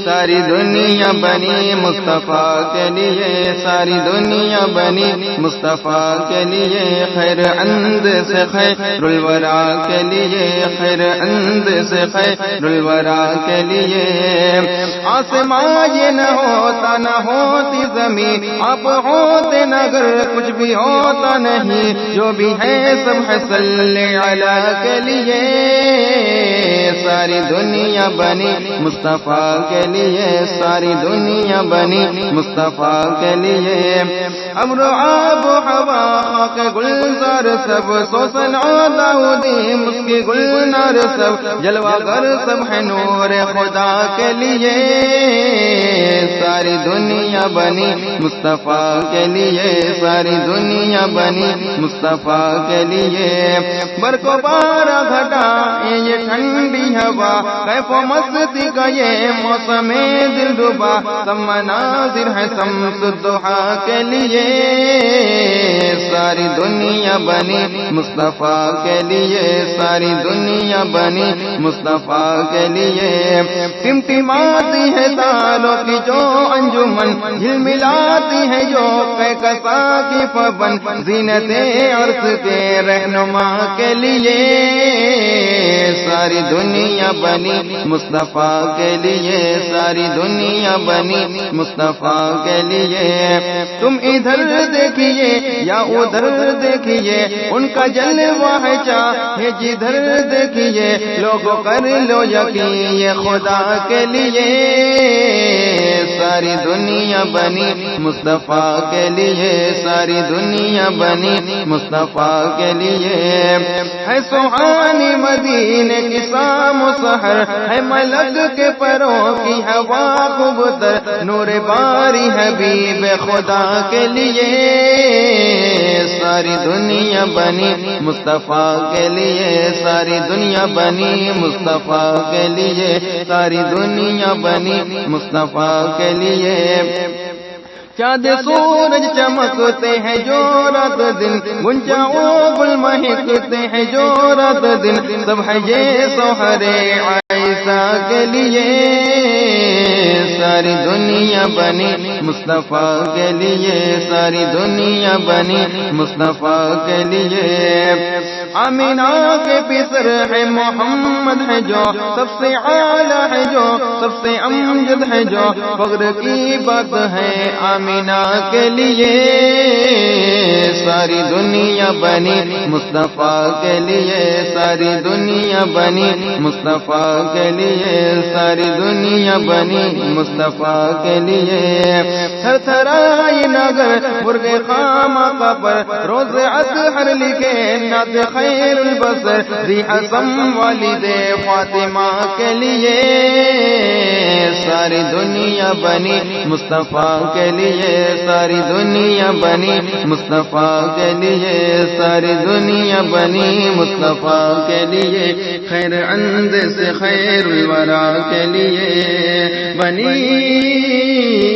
ساری دنیا بنی مصطفیٰ کے لیے، ساری دنیا بنی مصطفیٰ کے لیے، خیر اند سے خیر الورا کے لیے، خیر اند سے خیر الورا کے لیے۔ آسمان یہ نہ ہوتا نہ ہوتی زمین، آپ ہوتے نہ اگر کچھ بھی ہوتا نہیں، جو بھی ہے سب ہے صلی علی کے لیے۔ ساری دنیا بنی مصطفیٰ کے لیے، ساری دنیا بنی مصطفیٰ کے لیے۔ امر آب و ہوا خاک گلزار سب، سوسن داؤدی مسکی گلنار سب، جلوہ گر سب ہے نور خدا کے لیے۔ ساری دنیا بنی مصطفیٰ کے لیے، ساری دنیا بنی مصطفیٰ کے لیے۔ برق و بارہ گھٹا یہ ٹھنڈی ہوا، کیف و مستی کا یہ موسم دل ربا، سب مناظر ہے شمس الضحیٰ کے لیے۔ ساری دنیا بنی مصطفیٰ کے لیے، ساری دنیا بنی مصطفیٰ کے لیے۔ ٹمٹماتی ہے تاروں کی جو انجمن، جھلملاتی ہے جو کہکشاں کی پون، زینت عرش کے رہنما کے لیے۔ ساری دنیا بنی مصطفیٰ کے لیے، ساری دنیا بنی مصطفیٰ کے لیے۔ تم ادھر دیکھیے یا ادھر دیکھیے، ان کا جلوہ ہے چاہے جدھر دیکھیے، لوگوں کر لو یقین یہ خدا کے لیے۔ ساری دنیا بنی مصطفیٰ کے لیے، ساری دنیا بنی مصطفیٰ کے لیے۔ ہے سہانی مدینے کی شام و سحر، ہے ملک کے پروں کی ہوا خوبتر، نور باری حبیب خدا کے لیے۔ ساری دنیا بنی مصطفیٰ کے لیے، ساری دنیا بنی مصطفیٰ کے لیے، ساری دنیا بنی مصطفیٰ کے لیے۔ چاند سورج چمکتے ہیں جو رات دن، گنجاؤں گل مہکتے ہیں جو رات دن، سب ہے یہ سوہر عیسیٰ کے لیے۔ ساری دنیا بنی مصطفیٰ کے لیے، ساری دنیا بنی مصطفیٰ کے لیے۔ آمینہ کے پسر ہے محمد ہے جو سب سے اعلیٰ ہے، جو سب سے امجد ہے، جو فخر کی بات ہے آمینہ کے لیے۔ ساری دنیا بنی مصطفیٰ کے لیے، ساری دنیا بنی مصطفیٰ کے لیے، ساری دنیا بنی مصطفیٰ کے لیے۔ تھر تھرائی نگر مرغ خامہ پر، روز اطہر لکھے نعت خیر البصر، ذی حسن والد فاطمہ کے لیے۔ ساری دنیا بنی مصطفیٰ کے لیے، ساری دنیا بنی مصطفیٰ کے لیے، ساری دنیا بنی مصطفیٰ کے لیے، خیر اند سے خیر الورا کے لیے بنی۔